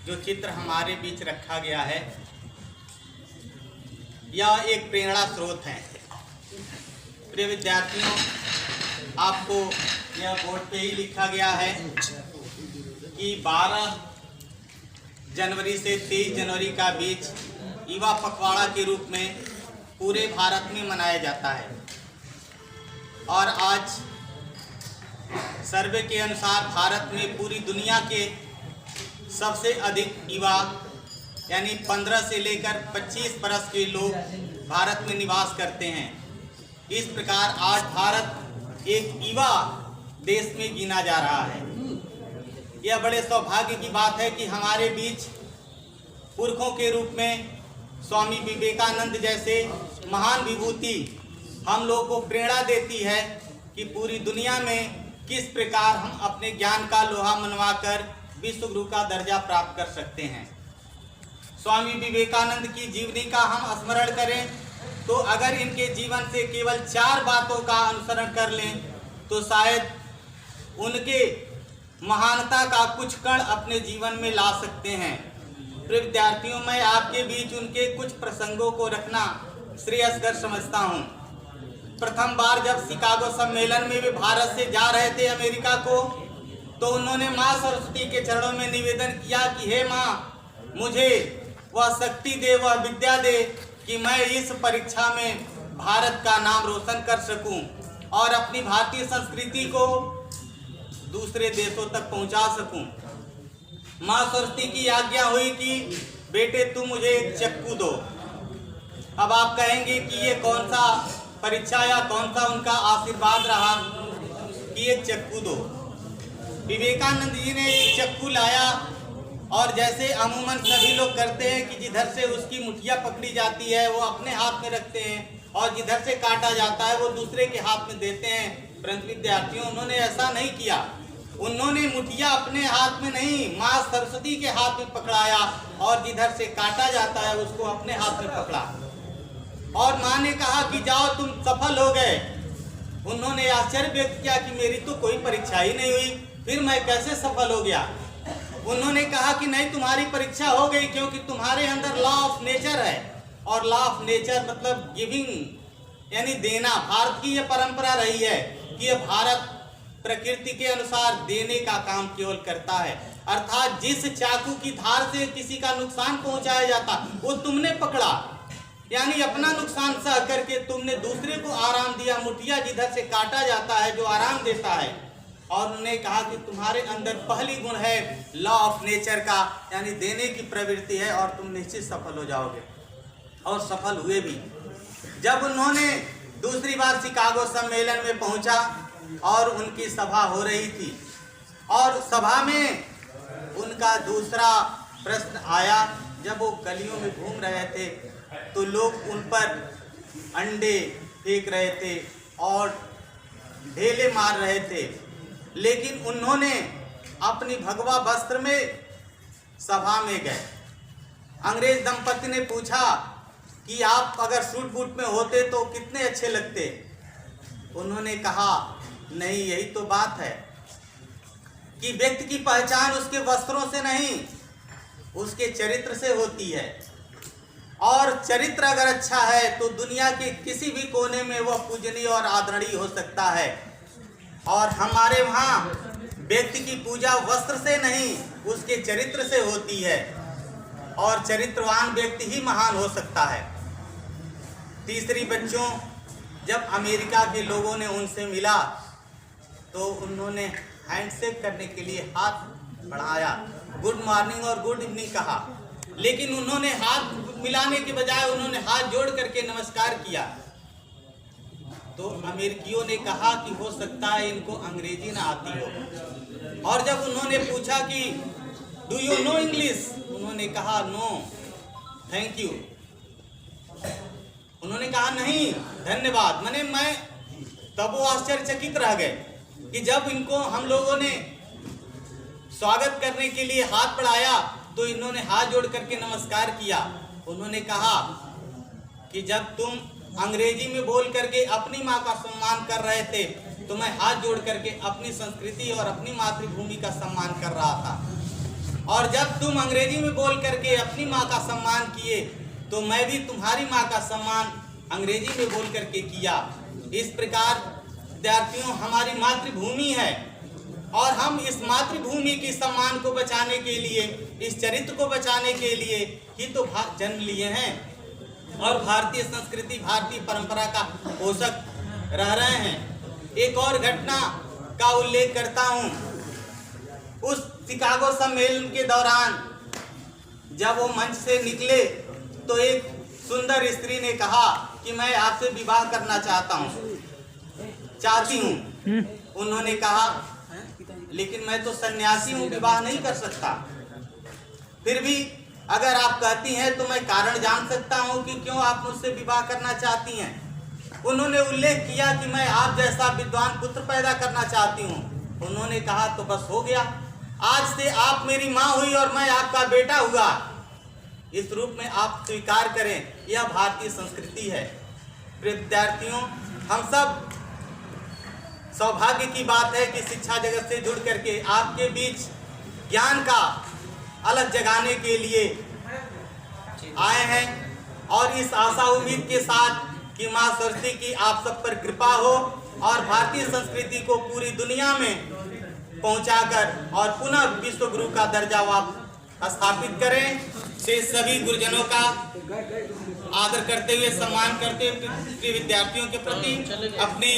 जो चित्र हमारे बीच रखा गया है यह एक प्रेरणा स्रोत है। प्रिय विद्यार्थियों, आपको यह बोर्ड पे ही लिखा गया है कि 12 जनवरी से 23 जनवरी का बीच युवा पखवाड़ा के रूप में पूरे भारत में मनाया जाता है। और आज सर्वे के अनुसार भारत में पूरी दुनिया के सबसे अधिक युवा यानी 15 से लेकर 25 वर्ष के लोग भारत में निवास करते हैं। इस प्रकार आज भारत एक युवा देश में गिना जा रहा है। यह बड़े सौभाग्य की बात है कि हमारे बीच पुरखों के रूप में स्वामी विवेकानंद जैसे महान विभूति हम लोगों को प्रेरणा देती है कि पूरी दुनिया में किस प्रकार हम अपने ज्ञान का लोहा मनवाकर विश्व गुरु का दर्जा प्राप्त कर सकते हैं। स्वामी विवेकानंद की जीवनी का हम स्मरण करें तो अगर इनके जीवन से केवल 4 बातों का अनुसरण कर लें तो शायद उनके महानता का कुछ कण अपने जीवन में ला सकते हैं। प्रिय विद्यार्थियों, मैं आपके बीच उनके कुछ प्रसंगों को रखना श्रेयस्कर समझता हूँ। प्रथम बार जब शिकागो सम्मेलन में वे भारत से जा रहे थे अमेरिका को, तो उन्होंने माँ सरस्वती के चरणों में निवेदन किया कि हे माँ, मुझे वह शक्ति दे, वह विद्या दे कि मैं इस परीक्षा में भारत का नाम रोशन कर सकूं और अपनी भारतीय संस्कृति को दूसरे देशों तक पहुंचा सकूं। माँ सरस्वती की आज्ञा हुई कि बेटे तुम मुझे एक चक्कू दो। अब आप कहेंगे कि ये कौन सा परीक्षा या कौन सा उनका आशीर्वाद रहा कि एक चक्कू दो। विवेकानंद जी ने एक चक्कू लाया और जैसे अमूमन सभी लोग करते हैं कि जिधर से उसकी मुठिया पकड़ी जाती है वो अपने हाथ में रखते हैं और जिधर से काटा जाता है वो दूसरे के हाथ में देते हैं, परंतु विद्यार्थियों उन्होंने ऐसा नहीं किया। उन्होंने मुठिया अपने हाथ में नहीं, माँ सरस्वती के हाथ में पकड़ाया और जिधर से काटा जाता है उसको अपने हाथ में पकड़ा और माँ ने कहा कि जाओ तुम सफल हो गए। उन्होंने आश्चर्य व्यक्त किया कि मेरी तो कोई परीक्षा ही नहीं हुई, फिर मैं कैसे सफल हो गया। उन्होंने कहा कि नहीं, तुम्हारी परीक्षा हो गई क्योंकि तुम्हारे अंदर लॉ ऑफ नेचर है और लॉ ऑफ नेचर मतलब गिविंग यानी देना। भारत की यह परंपरा रही है कि यह भारत प्रकृति के अनुसार देने का काम केवल करता है। अर्थात जिस चाकू की धार से किसी का नुकसान पहुंचाया जाता वो तुमने पकड़ा, यानी अपना नुकसान सह करके तुमने दूसरे को आराम दिया। मुठिया जिधर से काटा जाता है जो आराम देता है। और उन्होंने कहा कि तुम्हारे अंदर पहली गुण है लॉ ऑफ नेचर का, यानी देने की प्रवृत्ति है और तुम निश्चित सफल हो जाओगे। और सफल हुए भी। जब उन्होंने दूसरी बार शिकागो सम्मेलन में पहुंचा और उनकी सभा हो रही थी और सभा में उनका दूसरा प्रश्न आया। जब वो गलियों में घूम रहे थे तो लोग उन पर अंडे फेंक रहे थे और ढेले मार रहे थे, लेकिन उन्होंने अपनी भगवा वस्त्र में सभा में गए। अंग्रेज दंपति ने पूछा कि आप अगर सूट बूट में होते तो कितने अच्छे लगते। उन्होंने कहा नहीं, यही तो बात है कि व्यक्ति की पहचान उसके वस्त्रों से नहीं उसके चरित्र से होती है। और चरित्र अगर अच्छा है तो दुनिया के किसी भी कोने में वह पूजनीय और आदरणीय हो सकता है। और हमारे वहाँ व्यक्ति की पूजा वस्त्र से नहीं उसके चरित्र से होती है और चरित्रवान व्यक्ति ही महान हो सकता है। तीसरी बच्चों, जब अमेरिका के लोगों ने उनसे मिला तो उन्होंने हैंडशेक करने के लिए हाथ बढ़ाया, गुड मॉर्निंग और गुड इवनिंग कहा, लेकिन उन्होंने हाथ मिलाने के बजाय उन्होंने हाथ जोड़ करके नमस्कार किया। तो अमेरिकियों ने कहा कि हो सकता है इनको अंग्रेजी ना आती हो। और जब उन्होंने पूछा कि डू यू नो इंग्लिश, उन्होंने कहा नो थैंक यू। उन्होंने कहा नहीं धन्यवाद। मैं तब वो आश्चर्यचकित रह गए कि जब इनको हम लोगों ने स्वागत करने के लिए हाथ बढ़ाया तो इन्होंने हाथ जोड़ करके नमस्कार किया। उन्होंने कहा कि जब तुम अंग्रेजी में बोल करके अपनी माँ का सम्मान कर रहे थे तो मैं हाथ जोड़ करके अपनी संस्कृति और अपनी मातृभूमि का सम्मान कर रहा था। और जब तुम अंग्रेजी में बोल करके अपनी माँ का सम्मान किए तो मैं भी तुम्हारी माँ का सम्मान अंग्रेजी में बोल करके किया। इस प्रकार विद्यार्थियों, हमारी मातृभूमि है और हम इस मातृभूमि के सम्मान को बचाने के लिए, इस चरित्र को बचाने के लिए ही तो जन्म लिए हैं और भारतीय संस्कृति, भारतीय परंपरा का पोषक रह रहे हैं। एक और घटना का उल्लेख करता हूँ। उस शिकागो सम्मेलन के दौरान जब वो मंच से निकले तो एक सुंदर स्त्री ने कहा कि मैं आपसे विवाह करना चाहती हूँ। उन्होंने कहा लेकिन मैं तो सन्यासी हूँ, विवाह नहीं कर सकता। फिर भी अगर आप कहती हैं तो मैं कारण जान सकता हूँ कि क्यों आप मुझसे विवाह करना चाहती हैं। उन्होंने उल्लेख किया कि मैं आप जैसा विद्वान पुत्र पैदा करना चाहती हूँ। उन्होंने कहा तो बस हो गया, आज से आप मेरी माँ हुई और मैं आपका बेटा हुआ। इस रूप में आप स्वीकार करें, यह भारतीय संस्कृति है। विद्यार्थियों, हम सब सौभाग्य की बात है कि शिक्षा जगत से जुड़ करके आपके बीच ज्ञान का अलग जगाने के लिए आए हैं और इस आशा उम्मीद के साथ कि माँ सरस्वती की आप सब पर कृपा हो और भारतीय संस्कृति को पूरी दुनिया में पहुंचाकर और पुनः विश्व गुरु का दर्जा स्थापित करें। से सभी गुरुजनों का आदर करते हुए, सम्मान करते हुए विद्यार्थियों के प्रति अपनी